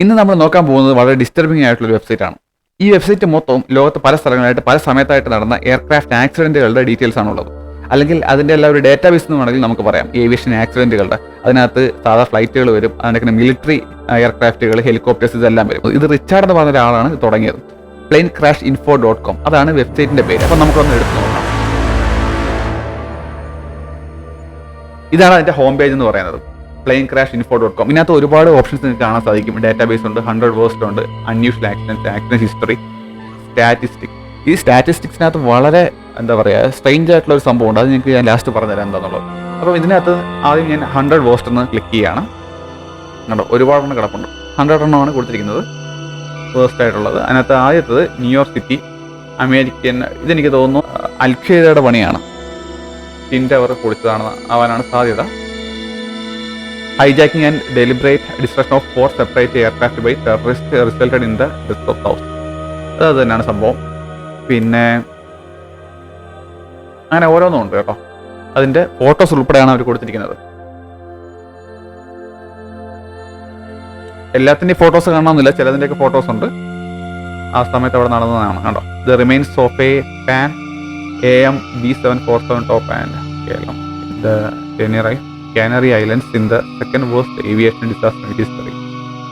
ഇന്ന് നമ്മൾ നോക്കാൻ പോകുന്നത് വളരെ ഡിസ്റ്റർബിംഗ് ആയിട്ടുള്ള ഒരു വെബ്സൈറ്റ് ആണ്. ഈ വെബ്സൈറ്റ് മൊത്തം ലോകത്ത് പല സ്ഥലങ്ങളായിട്ട് പല സമയത്തായിട്ട് നടന്ന എയർക്രാഫ്റ്റ് ആക്സിഡന്റുകളുടെ ഡീറ്റെയിൽസ് ആണുള്ളത്. അല്ലെങ്കിൽ അതിൻ്റെ എല്ലാം ഒരു ഡേറ്റാബേസ് എന്ന് വേണമെങ്കിൽ നമുക്ക് പറയാം. ഏവിയേഷൻ ആക്സിഡന്റുകളുടെ അതിനകത്ത് സാധാ ഫ്ലൈറ്റുകൾ വരും, അതിനൊക്കെ മിലിറ്ററി എയർക്രാഫ്റ്റുകൾ, ഹെലികോപ്റ്റേഴ്സ് ഇതെല്ലാം വരും. ഇത് റിച്ചാർഡ് എന്ന് പറഞ്ഞ ഒരാളാണ് ഇത് തുടങ്ങിയത്. planecrashinfo.com അതാണ് വെബ്സൈറ്റിന്റെ പേര്. അപ്പം നമുക്കൊന്ന് എടുത്ത് നോക്കാം. ഇതാണ് അതിന്റെ ഹോം പേജ് എന്ന് പറയുന്നത്, planecrashinfo.com. ഇതിനകത്ത് ഒരുപാട് ഓപ്ഷൻസ് നിങ്ങൾക്ക് കാണാൻ സാധിക്കും. ഡേറ്റാബേസ് ഉണ്ട്, 100 വേഴ്സ്റ്റ് ഉണ്ട്, unusual accidents, accident history, statistics. ഈ സ്റ്റാറ്റിസ്റ്റിക്സിനകത്ത് വളരെ എന്താ പറയുക സ്ട്രെയിഞ്ച് ആയിട്ടുള്ള ഒരു സംഭവം ഉണ്ട്. അത് നിങ്ങൾക്ക് ഞാൻ ലാസ്റ്റ് പറഞ്ഞുതരാം എന്താണെന്നുള്ളത്. അപ്പോൾ ഇതിനകത്ത് ആദ്യം ഞാൻ 100 വേഴ്സ്റ്റ് എന്ന് ക്ലിക്ക് ചെയ്യുകയാണ്. കണ്ടോ, ഒരുപാടെണ്ണം കിടപ്പുണ്ട്. 100 എണ്ണമാണ് കൊടുത്തിരിക്കുന്നത് വേഴ്സ്റ്റ് ആയിട്ടുള്ളത്. അതിനകത്ത് ആദ്യത്തത് ന്യൂയോർക്ക് സിറ്റി, അമേരിക്കൻ. ഇതെനിക്ക് തോന്നുന്നു അൽഖയ്ദയുടെ പണിയാണ്. ടിൻറ്റ് അവർ പൊളിച്ചതാണെന്ന് ആവാനാണ് സാധ്യത. Hijacking and deliberate destruction of 4 separate aircraft by terrorist resulted in the death of 1000. അത് തന്നെയാണ് സംഭവം. പിന്നെ അങ്ങനെ ഓരോന്നും ഉണ്ട് കേട്ടോ. അതിന്റെ ഫോട്ടോസ് ഉൾപ്പെടെയാണ് അവർ കൊടുത്തിരിക്കുന്നത്. എല്ലാത്തിൻ്റെയും ഫോട്ടോസ് കാണണമെന്നില്ല, ചിലതിൻ്റെയൊക്കെ ഫോട്ടോസ് ഉണ്ട്. ആ സമയത്ത് അവിടെ നടന്നതാണ്. കണ്ടോ, the remains of a Pan AM B747 top and കേരളം the Canary Islands in the second worst aviation disaster in history,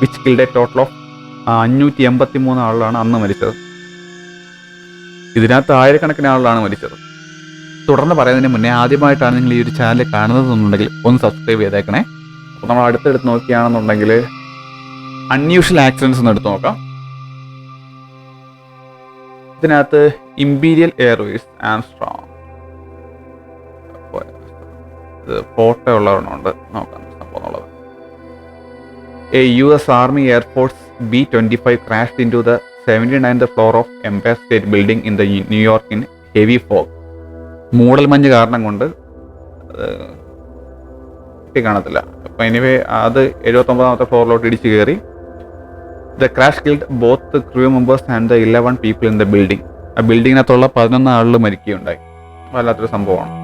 which killed a total of 583 ആളുകളാണ് അന്ന് മരിച്ചത്. ഇതിനകത്ത് ആയിരക്കണക്കിന് ആളുകളാണ് മരിച്ചത്. തുടർന്ന് പറയുന്നതിന് മുന്നേ ആദ്യമായിട്ടാണ് നിങ്ങൾ ഈ ഒരു ചാനൽ കാണുന്നതെന്നുണ്ടെങ്കിൽ ഒന്ന് സബ്സ്ക്രൈബ് ചെയ്തേക്കണേ. അപ്പോൾ നമ്മൾ അടുത്തെടുത്ത് നോക്കുകയാണെന്നുണ്ടെങ്കിൽ അൺയൂഷ്വൽ ആക്സിഡൻസ് ഒന്ന് എടുത്ത് നോക്കാം. ഇതിനകത്ത് ഇമ്പീരിയൽ എയർവേസ് ആംസ്ട്രോങ് ഫോട്ടോ ഉള്ളവരുണ്ട്, നോക്കാം സംഭവം ഉള്ളത്. A US Army Air Force B-25 crashed into the 79th floor of Empire State Building in the New York in heavy fog. മൂടൽമഞ്ഞ് കാരണം കൊണ്ട് കാണത്തില്ല. അപ്പം എനിവേ അത് 79ാമത്തെ ഫ്ലോറിലോട്ട് ഇടിച്ചു കയറി. The crash killed both the crew members and the 11 people in the building. ആ ബിൽഡിങ്ങിനകത്തുള്ള 11 ആളുകൾ മരിക്കുകയുണ്ടായി. വല്ലാത്തൊരു സംഭവമാണ്.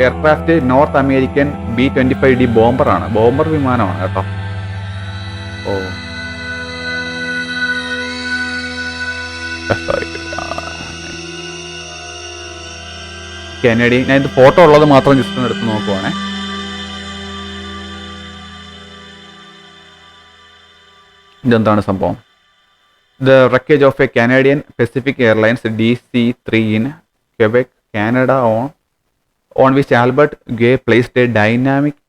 എയർക്രാഫ്റ്റ് നോർത്ത് അമേരിക്കൻ B-25D ബോംബറാണ്, ബോംബർ വിമാനമാണ് കേട്ടോ. ഓ കനേഡിയൻ. ഞാൻ ഇത് ഫോട്ടോ ഉള്ളത് മാത്രം ജസ്റ്റ് ഒന്ന് എടുത്ത് നോക്കുവാണേ. ഇതെന്താണ് സംഭവം? The wreckage of A Canadian Pacific Airlines DC-3 in Quebec, Canada on which Albert Gay placed a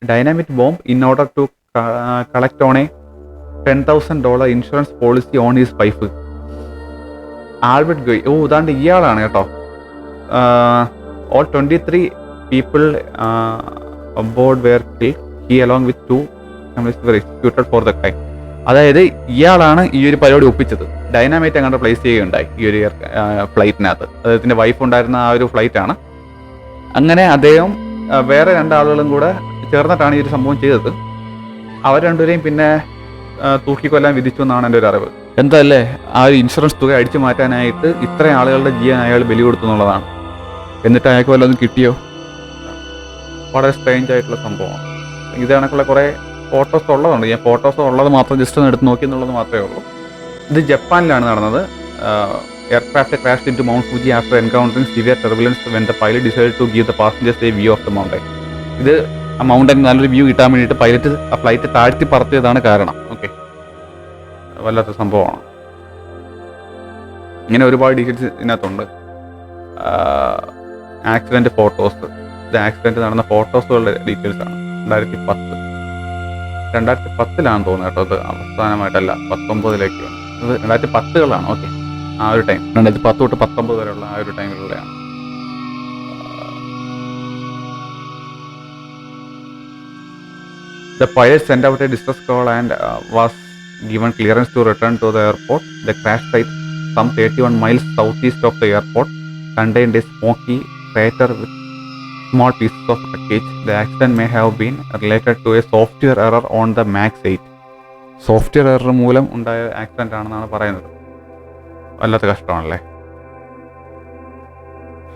dynamite bomb in order to collect on a $10,000 insurance policy on his wife. Albert Guay, ഓ ഇതാണ്ട് ഇയാളാണ് കേട്ടോ. All 23 people aboard were killed. He along with 2 were executed for the crime. അതായത് ഇയാളാണ് ഈ ഒരു പരിപാടി ഒപ്പിച്ചത്. Dynamite അങ്ങോട്ട് പ്ലേസ് ചെയ്യുകയുണ്ടായി ഈ ഒരു ഫ്ലൈറ്റിനകത്ത്. അദ്ദേഹത്തിൻ്റെ വൈഫ് ഉണ്ടായിരുന്ന ആ ഒരു ഫ്ലൈറ്റാണ്. അങ്ങനെ അദ്ദേഹം വേറെ 2 ആളുകളും കൂടെ ചേർന്നിട്ടാണ് ഈ ഒരു സംഭവം ചെയ്തത്. അവർ രണ്ടുപേരെയും പിന്നെ തൂക്കിക്കൊല്ലാൻ വിധിച്ചു എന്നാണ് എൻ്റെ ഒരു അറിവ്. എന്തല്ലേ ആ ഒരു ഇൻഷുറൻസ് തുക അടിച്ചു മാറ്റാനായിട്ട് ഇത്രയും ആളുകളുടെ ജീവൻ അയാൾ ബലി കൊടുത്തു എന്നുള്ളതാണ്. എന്നിട്ട് അയാൾക്ക് വല്ലതും കിട്ടിയോ? വളരെ സ്ട്രേഞ്ച് ആയിട്ടുള്ള സംഭവമാണ്. ഇത് കണക്കുള്ള കുറേ ഫോട്ടോസ് ഉള്ളതുണ്ട്. ഞാൻ ഫോട്ടോസ് ഉള്ളത് മാത്രം ജസ്റ്റ് ഒന്ന് എടുത്ത് നോക്കി എന്നുള്ളത് മാത്രമേ ഉള്ളൂ. ഇത് ജപ്പാനിലാണ് നടന്നത്. Aircraft crashed into Mount Fuji after encountering severe turbulence when the pilot decided to give the passengers a view of the mountain. ഇത് ആ മൗണ്ടൻ നല്ലൊരു വ്യൂ കിട്ടാൻ വേണ്ടിയിട്ട് പൈലറ്റ് ആ ഫ്ലൈറ്റ് താഴ്ത്തി പറത്തിയതാണ് കാരണം. ഓക്കെ, വല്ലാത്ത സംഭവമാണ്. ഇങ്ങനെ ഒരുപാട് ഡീറ്റെയിൽസ് ഇതിനകത്തുണ്ട്. ആക്സിഡൻറ്റ് ഫോട്ടോസ്, ഇത് ആക്സിഡൻറ്റ് നടന്ന ഫോട്ടോസുകളുടെ ഡീറ്റെയിൽസാണ്. 2010 തോന്നുന്നു കേട്ടോ. അത് അവസാനമായിട്ടല്ല, 19 ഇത് 2010കളാണ്. ഓക്കെ, ആ ഒരു ടൈം 2010 തൊട്ട് 19 വരെയുള്ള ആ ഒരു ടൈമിലുള്ളതാണ്. The pilot sent out a distress call and was given clearance to return to the airport. The crash site, some 31 miles southeast of the airport, contained a smoky crater with small pieces of wreckage. The accident may have been related to a software error on the Max 8. Software error മൂലം ഉണ്ടായ accident ആണെന്നാണ് പറയുന്നത്. വല്ലാത്ത കഷ്ടമാണല്ലേ.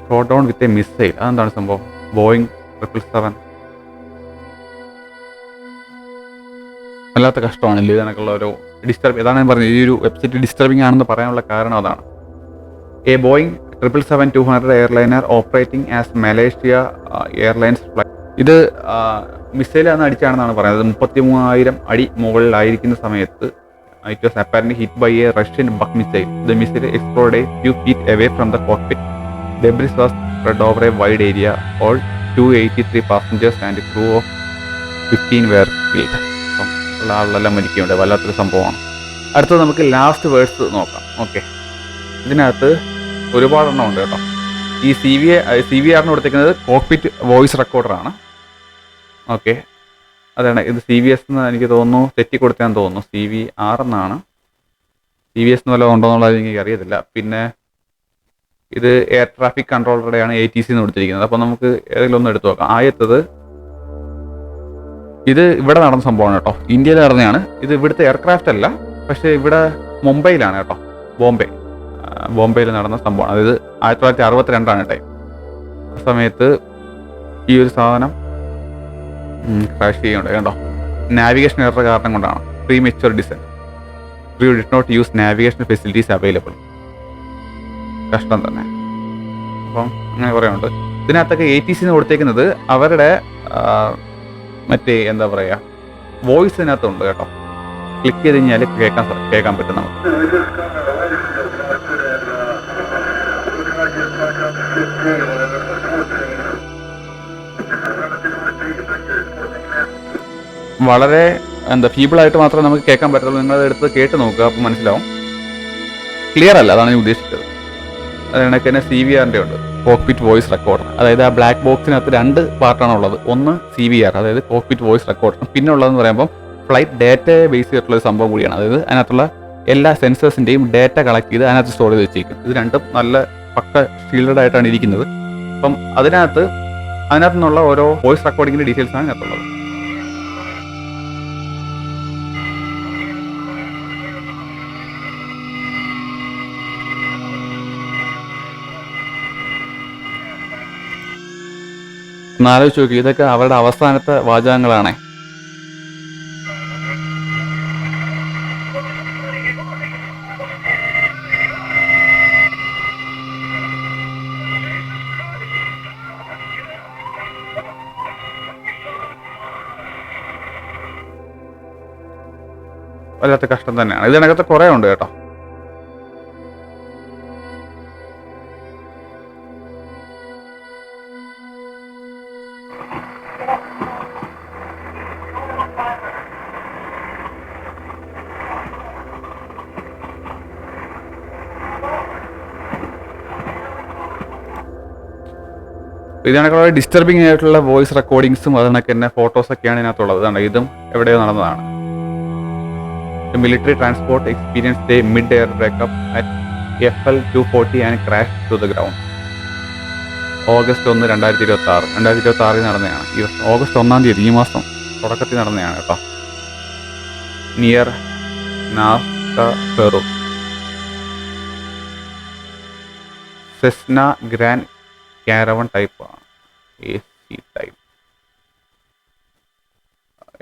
Show down with a missile, അതെന്താണ് സംഭവം? Boeing 777 വല്ലാത്ത കഷ്ടമാണല്ലേ ഇതിനൊക്കെയുള്ള ഒരു ഡിസ്റ്റർബ്. ഇതാണ് ഞാൻ പറഞ്ഞത്, ഈ ഒരു വെബ്സൈറ്റ് ഡിസ്റ്റർബിംഗ് ആണെന്ന് പറയാനുള്ള കാരണം അതാണ്. A Boeing 777-200 airliner operating as Malaysia Airlines flight. ഇത് മിസൈലാണ് അടിച്ചാണെന്നാണ് പറയുന്നത്. 33,000 അടി മുകളിലായിരിക്കുന്ന സമയത്ത് it was apparently hit by a Russian Buk missile. The missile exploded a few feet away from the cockpit. Debris was spread over a wide area. All 283 passengers and crew of 15 were killed. അപ്പം ഉള്ള ആളെല്ലാം മരിക്കുന്നുണ്ട്. വല്ലാത്തൊരു സംഭവമാണ്. അടുത്തത് നമുക്ക് last verse നോക്കാം. Okay, ഇതിനകത്ത് ഒരുപാടെണ്ണം ഉണ്ട് കേട്ടോ. ഈ CVR കൊടുത്തിരിക്കുന്നത് കോക്പിറ്റ് വോയിസ് റെക്കോർഡറാണ്. ഓക്കെ, അതാണ് ഇത് CVS എന്ന് എനിക്ക് തോന്നുന്നു, തെറ്റി കൊടുത്താന്ന് തോന്നുന്നു. CVR എന്നാണ്. CVS എന്ന് വല്ലതും ഉണ്ടോ എന്നുള്ളത് എനിക്ക് അറിയത്തില്ല. പിന്നെ ഇത് എയർ ട്രാഫിക് കൺട്രോളറുടെയാണ് ATC എന്ന് കൊടുത്തിരിക്കുന്നത്. അപ്പോൾ നമുക്ക് ഏതെങ്കിലും ഒന്ന് എടുത്തു നോക്കാം. ആദ്യത്തത് ഇത് ഇവിടെ നടന്ന സംഭവമാണ് കേട്ടോ, ഇന്ത്യയിൽ നടന്നതാണ്. ഇത് ഇവിടുത്തെ എയർക്രാഫ്റ്റ് അല്ല, പക്ഷേ ഇവിടെ മുംബൈയിലാണ് കേട്ടോ, ബോംബെയിൽ നടന്ന സംഭവമാണ്. അതായത് 1962 ടൈം. ആ സമയത്ത് ഈ ഒരു സാധനം ക്രാഷ് ചെയ്യുന്നുണ്ട് കേട്ടോ. നാവിഗേഷൻ എറർ കാരണം കൊണ്ടാണ്. Premature descent. Crew did not use navigation facilities available. കഷ്ടം തന്നെ. അപ്പം അങ്ങനെ പറയുന്നുണ്ട്. ഇതിനകത്തൊക്കെ ATC എന്ന് കൊടുത്തേക്കുന്നത് അവരുടെ മറ്റേ എന്താ പറയുക, വോയിസ് ഇതിനകത്തുണ്ട് കേട്ടോ. ക്ലിക്ക് ചെയ്ത് കഴിഞ്ഞാൽ കേൾക്കാൻ പറ്റും നമുക്ക്. വളരെ ഫീബിളായിട്ട് മാത്രമേ നമുക്ക് കേൾക്കാൻ പറ്റുള്ളൂ. നിങ്ങളത് എടുത്ത് കേട്ട് നോക്കുക, അപ്പം മനസ്സിലാവും. ക്ലിയർ അല്ല, അതാണ് ഞാൻ ഉദ്ദേശിച്ചത്. അതിനൊക്കെ തന്നെ CVRൻ്റെ ഉണ്ട്, കോക്പിറ്റ് വോയിസ് റെക്കോർഡർ. അതായത് ആ ബ്ലാക്ക് ബോക്സിനകത്ത് 2 പാർട്ടാണ് ഉള്ളത്. ഒന്ന് CVR, അതായത് കോക്പിറ്റ് വോയിസ് റെക്കോർഡർ. പിന്നെ ഉള്ളതെന്ന് പറയുമ്പോൾ ഫ്ലൈറ്റ് ഡേറ്റയെ ബേസ് ചെയ്തിട്ടുള്ള ഒരു സംഭവം കൂടിയാണ്. അതായത് അതിനകത്തുള്ള എല്ലാ സെൻസേഴ്സിൻ്റെയും ഡേറ്റ കളക്ട് ചെയ്ത് അതിനകത്ത് സ്റ്റോർ ചെയ്ത് വെച്ചിരിക്കും. ഇത് രണ്ടും നല്ല പക്ക ഷീൽഡഡ് ആയിട്ടാണ് ഇരിക്കുന്നത്. അപ്പം അതിനകത്ത് നിന്നുള്ള ഓരോ വോയിസ് റെക്കോർഡിങ്ങിൻ്റെ ഡീറ്റെയിൽസാണ് ഇതിനകത്തുള്ളത്. ഒന്നാലോചിച്ച് നോക്കി, ഇതൊക്കെ അവരുടെ അവസാനത്തെ വാചകങ്ങളാണേ. വല്ലാത്ത കഷ്ടം തന്നെയാണ്. ഇതിനകത്ത് കുറേ ഉണ്ട് കേട്ടോ. ഇതിനൊക്കെ ഡിസ്റ്റർബിംഗ് ആയിട്ടുള്ള വോയിസ് റെക്കോർഡിങ്സും അതിനൊക്കെ തന്നെ ഫോട്ടോസൊക്കെയാണ് ഇതിനകത്തുള്ളത്. ഇതാണ്, ഇതും എവിടെയോ നടന്നതാണ്. Military transport experienced a mid air breakup at FL 240 and crash to the ground. August 1, 2026 നടന്നതാണ്. ഈ ഓഗസ്റ്റ് 1-ാം തീയതി, ഈ മാസം തുടക്കത്തിൽ നടന്നതാണ് കേട്ടോ. Near naphtha Peru. Cessna grand caravan ടൈപ്പാണ്, AC ടൈപ്പ്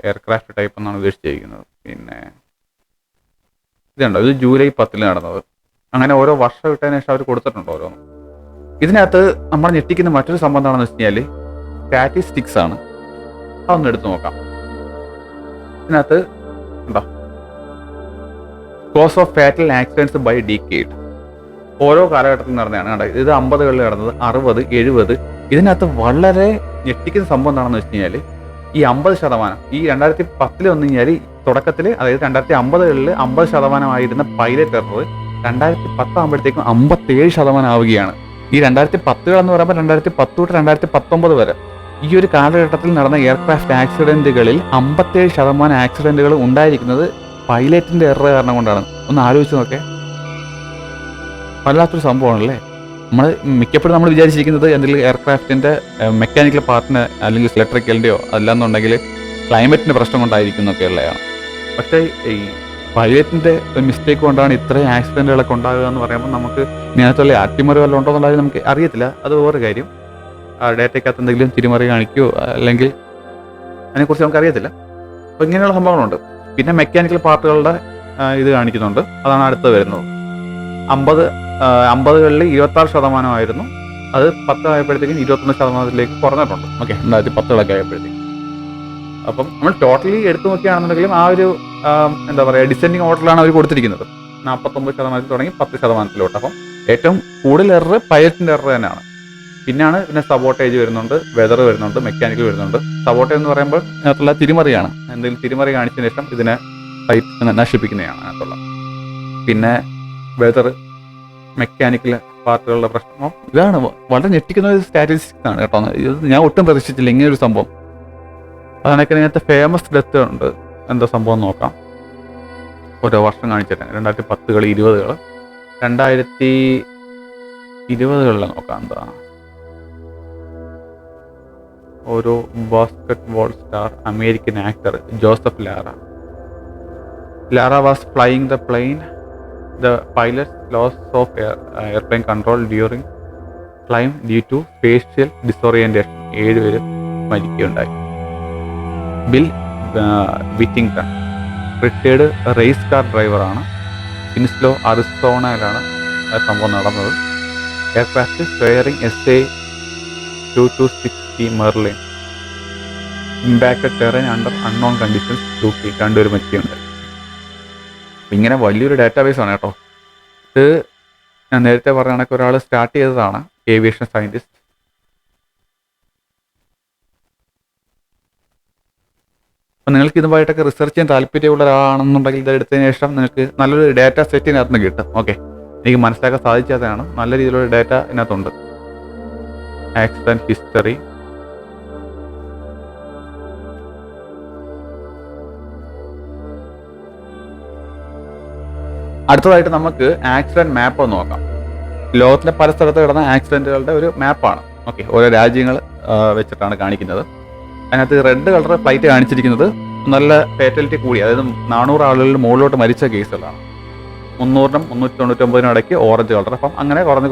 എയർക്രാഫ്റ്റ് ടൈപ്പ് എന്നാണ് ഉദ്ദേശിച്ചിരിക്കുന്നത്. പിന്നെ ഇതുണ്ടോ, ഇത് ജൂലൈ 10 നടന്നത്. അങ്ങനെ ഓരോ വർഷം ഇട്ടതിന് ശേഷം അവർ കൊടുത്തിട്ടുണ്ട് ഓരോന്നും. ഇതിനകത്ത് നമ്മൾ ഞെട്ടിക്കുന്ന മറ്റൊരു സംഭവം എന്താണെന്ന് വെച്ച് കഴിഞ്ഞാൽ സ്റ്റാറ്റിസ്റ്റിക്സ് ആണ്. അതൊന്ന് എടുത്തു നോക്കാം. ഇതിനകത്ത് ഉണ്ടോ, cause of fatal accidents by decade. ഓരോ കാലഘട്ടത്തിൽ നടന്നതാണ് കണ്ടത്. ഇത് 50-കളിൽ നടന്നത്, 60, 70. ഇതിനകത്ത് വളരെ ഞെട്ടിക്കുന്ന സംഭവം എന്താണെന്ന് വെച്ച് കഴിഞ്ഞാൽ ഈ 50%, ഈ 2010 വന്നു കഴിഞ്ഞാൽ തുടക്കത്തിൽ, അതായത് 2050-കളിൽ 50% ആയിരുന്ന പൈലറ്റ് എറർ 2010 ആകുമ്പോഴത്തേക്കും 57% ആവുകയാണ്. ഈ 2010-കൾ എന്ന് പറയുമ്പോൾ 2010 തൊട്ട് 2019 വരെ ഈ ഒരു കാലഘട്ടത്തിൽ നടന്ന എയർക്രാഫ്റ്റ് ആക്സിഡന്റുകളിൽ 57% ആക്സിഡന്റുകൾ ഉണ്ടായിരിക്കുന്നത് പൈലറ്റിന്റെ എറർ കാരണം കൊണ്ടാണ്. ഒന്ന് ആലോചിച്ച് നോക്കേ, വല്ലാത്തൊരു സംഭവമാണല്ലേ. മിക്കപ്പോഴും നമ്മൾ വിചാരിച്ചിരിക്കുന്നത് എന്തെങ്കിലും എയർക്രാഫ്റ്റിന്റെ മെക്കാനിക്കൽ പാർട്ടിന് അല്ലെങ്കിൽ ഇലക്ട്രിക്കലിൻ്റെയോ അല്ലാന്നുണ്ടെങ്കിൽ ക്ലൈമറ്റിന്റെ പ്രശ്നം കൊണ്ടായിരിക്കും എന്നൊക്കെ ഉള്ളതാണ്. പക്ഷേ ഈ പൈലറ്റിന്റെ മിസ്റ്റേക്ക് കൊണ്ടാണ് ഇത്രയും ആക്സിഡന്റുകളൊക്കെ ഉണ്ടാകുക എന്ന് പറയുമ്പോൾ നമുക്ക് ഇതിനകത്തുള്ള അട്ടിമറി വല്ലതും ഉണ്ടോ എന്നുള്ളത് നമുക്ക് അറിയത്തില്ല. അത് വേറെ കാര്യം. ആ ഡേറ്റയ്ക്കകത്ത് എന്തെങ്കിലും തിരിമറി കാണിക്കുകയോ അല്ലെങ്കിൽ അതിനെക്കുറിച്ച് നമുക്ക് അറിയത്തില്ല. അപ്പോൾ ഇങ്ങനെയുള്ള സംഭവങ്ങളുണ്ട്. പിന്നെ മെക്കാനിക്കൽ പാർട്ടുകളുടെ ഇത് കാണിക്കുന്നുണ്ട്. അതാണ് അടുത്ത് വരുന്നത്. 50കളിൽ 26% അത് 10 ആയപ്പോഴത്തേക്കും 21% കുറഞ്ഞിട്ടുണ്ട്. ഓക്കെ, 2010 ആയപ്പോഴത്തേക്കും. അപ്പം നമ്മൾ ടോട്ടലി എടുത്തു നോക്കുകയാണെന്നുണ്ടെങ്കിലും ആ ഒരു എന്താ പറയുക, ഡിസെൻഡിങ് ഓർഡറിലാണ് അവർ കൊടുത്തിരിക്കുന്നത്. 49% തുടങ്ങി 10%. അപ്പം ഏറ്റവും കൂടുതൽ എറർ പൈലറ്റിൻ്റെ എറർ തന്നെയാണ്. പിന്നെ സബോട്ടേജ് വരുന്നുണ്ട്, വെതർ വരുന്നുണ്ട്, മെക്കാനിക്കൽ വരുന്നുണ്ട്. സബോട്ടേജ് എന്ന് പറയുമ്പോൾ അതിനകത്തുള്ള തിരിമറിയാണ്. എന്തെങ്കിലും തിരിമറി കാണിച്ചതിന് ശേഷം ഇതിനെ നശിപ്പിക്കുന്നതാണ് അതിനകത്തുള്ള. പിന്നെ വെതർ, മെക്കാനിക്കൽ പാർട്ടുകളുടെ പ്രശ്നമോ ഇതാണ്. വളരെ ഞെട്ടിക്കുന്ന ഒരു സ്റ്റാറ്റിസ്റ്റിക്സ് ആണ് കേട്ടോ. ഇത് ഞാൻ ഒട്ടും പ്രതീക്ഷിച്ചില്ല ഇങ്ങനൊരു സംഭവം. അതിനൊക്കെ ഇതിനകത്ത് ഫേമസ് ഡെത്ത് ഉണ്ട്. എന്താ സംഭവം നോക്കാം. ഓരോ വർഷം കാണിച്ചിട്ട് 2010, 20, 2020 നോക്കാം. എന്താ ഓരോ basketball star, American actor Joseph Lara was flying the plane. The pilot lost of airplane control during climb due to spatial disorientation. 7 പേര് മരിക്കുകയുണ്ടായി. Bill Whittington retired race car ഡ്രൈവറാണ്. ഇൻസ്ലോ, അരിസോണയിലാണ് സംഭവം നടന്നത്. എയർക്രാഫ്റ്റ് ഫെയറിംഗ് SA-2260 Merlin impacted terrain under unknown conditions 2 പേര് മരിക്കുകയുണ്ടായി. ഇങ്ങനെ വലിയൊരു ഡാറ്റാബേസ് ആണ് കേട്ടോ. ഇത് ഞാൻ നേരത്തെ പറഞ്ഞ കണക്ക് ഒരാൾ സ്റ്റാർട്ട് ചെയ്തതാണ്, ഏവിയേഷൻ സയൻറ്റിസ്റ്റ്. അപ്പം നിങ്ങൾക്ക് ഇതുമായിട്ടൊക്കെ റിസർച്ച് ചെയ്യാൻ താല്പര്യമുള്ള ഒരാളാണെന്നുണ്ടെങ്കിൽ ഇത് എടുത്തതിന് ശേഷം നിങ്ങൾക്ക് നല്ലൊരു ഡാറ്റ സെറ്റ് ഇതിനകത്ത് നിന്ന് കിട്ടും. ഓക്കെ, എനിക്ക് മനസ്സിലാക്കാൻ സാധിക്കാത്തതാണ്. നല്ല രീതിയിലുള്ള ഡാറ്റ ഇതിനകത്തുണ്ട്. ആക്സിഡൻറ്റ് ഹിസ്റ്ററി, അടുത്തതായിട്ട് നമുക്ക് ആക്സിഡന്റ് മാപ്പ് ഒന്ന് നോക്കാം. ലോകത്തിലെ പല സ്ഥലത്ത് കിടന്ന ആക്സിഡന്റുകളുടെ ഒരു മാപ്പാണ്. ഓക്കെ, ഓരോ രാജ്യങ്ങൾ വെച്ചിട്ടാണ് കാണിക്കുന്നത്. അതിനകത്ത് റെഡ് കളർ ഫ്ലൈറ്റ് കാണിച്ചിരിക്കുന്നത് നല്ല ഫാറ്റാലിറ്റി കൂടി, അതായത് 400 ആളുകളിൽ മുകളിലോട്ട് മരിച്ച കേസുകളാണ്. 300-നും 399-നും ഇടയ്ക്ക് ഓറഞ്ച് കളർ. അപ്പം അങ്ങനെ കുറഞ്ഞ്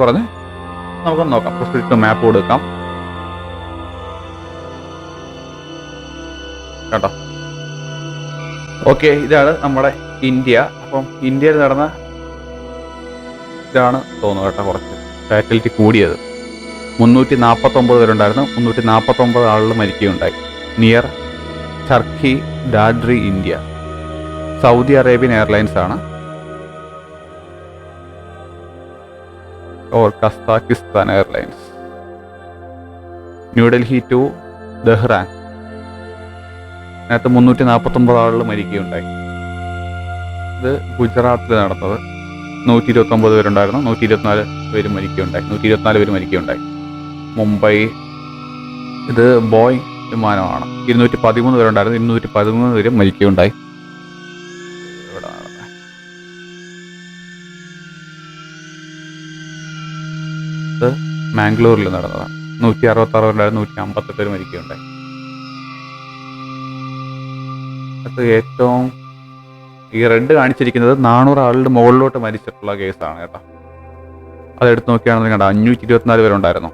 നമുക്കൊന്ന് നോക്കാം. ഫസ്റ്റ് മാപ്പ് കൊടുക്കാം കേട്ടോ. ഓക്കെ, ഇതാണ് നമ്മുടെ ഇന്ത്യ. അപ്പം ഇന്ത്യയിൽ നടന്ന ഇതാണ് തോന്നുന്നു കേട്ടോ കുറച്ച് ഫാറ്റാലിറ്റി കൂടിയത്. 349 പേരുണ്ടായിരുന്നു. 349 ആളുകൾ മരിക്കുകയുണ്ടായി. Near Charkhi, Dadri, India. Saudi Arabian Airlines ആണ്. Or Kazakhstan Airlines. New Delhi to Dhahran. അതിനകത്ത് 349 ആളുകൾ മരിക്കുകയുണ്ടായി. ഇത് ഗുജറാത്തിൽ നടന്നത്. 129 പേരുണ്ടായിരുന്നു. 124 പേര് മരിക്കുകയുണ്ടായി. മുംബൈ. ഇത് ബോയിങ് വിമാനമാണ്. 213 പേരുണ്ടായിരുന്നു. 213 പേര് മരിക്കുകയുണ്ടായി. ഇത് മാംഗ്ലൂരിൽ നടന്നതാണ്. 166 പേരുണ്ടായിരുന്നു. 158 പേര് മരിക്കുകയുണ്ടായി. അത് ഏറ്റവും ഈ റെഡ് കാണിച്ചിരിക്കുന്നത് 400 ആളുടെ മുകളിലോട്ട് മരിച്ചിട്ടുള്ള കേസാണ് കേട്ടോ. അതെടുത്ത് നോക്കുകയാണെന്ന് കണ്ട 524 പേരുണ്ടായിരുന്നു.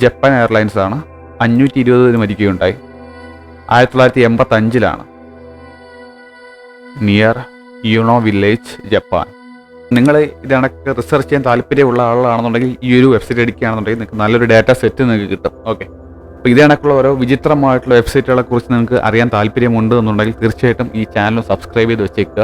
ജപ്പാൻ എയർലൈൻസ് ആണ്. 520 പേര് മരിക്കുകയുണ്ടായി. 1985 നിയർ യുണോ വില്ലേജ്, ജപ്പാൻ. നിങ്ങൾ ഇതണക്ക് റിസർച്ച് ചെയ്യാൻ താല്പര്യമുള്ള ആളാണെന്നുണ്ടെങ്കിൽ ഈ ഒരു വെബ്സൈറ്റ് അടിക്കുകയാണെന്നുണ്ടെങ്കിൽ നിങ്ങൾക്ക് നല്ലൊരു ഡാറ്റ സെറ്റ് നിങ്ങൾക്ക് കിട്ടും. ഓക്കെ, അപ്പോൾ ഇതണക്കുള്ള ഓരോ വിചിത്രമായിട്ടുള്ള വെബ്സൈറ്റുകളെ കുറിച്ച് നിങ്ങൾക്ക് അറിയാൻ താല്പര്യമുണ്ട് എന്നുണ്ടെങ്കിൽ തീർച്ചയായിട്ടും ഈ ചാനൽ സബ്സ്ക്രൈബ് ചെയ്ത് വെച്ചേക്കുക.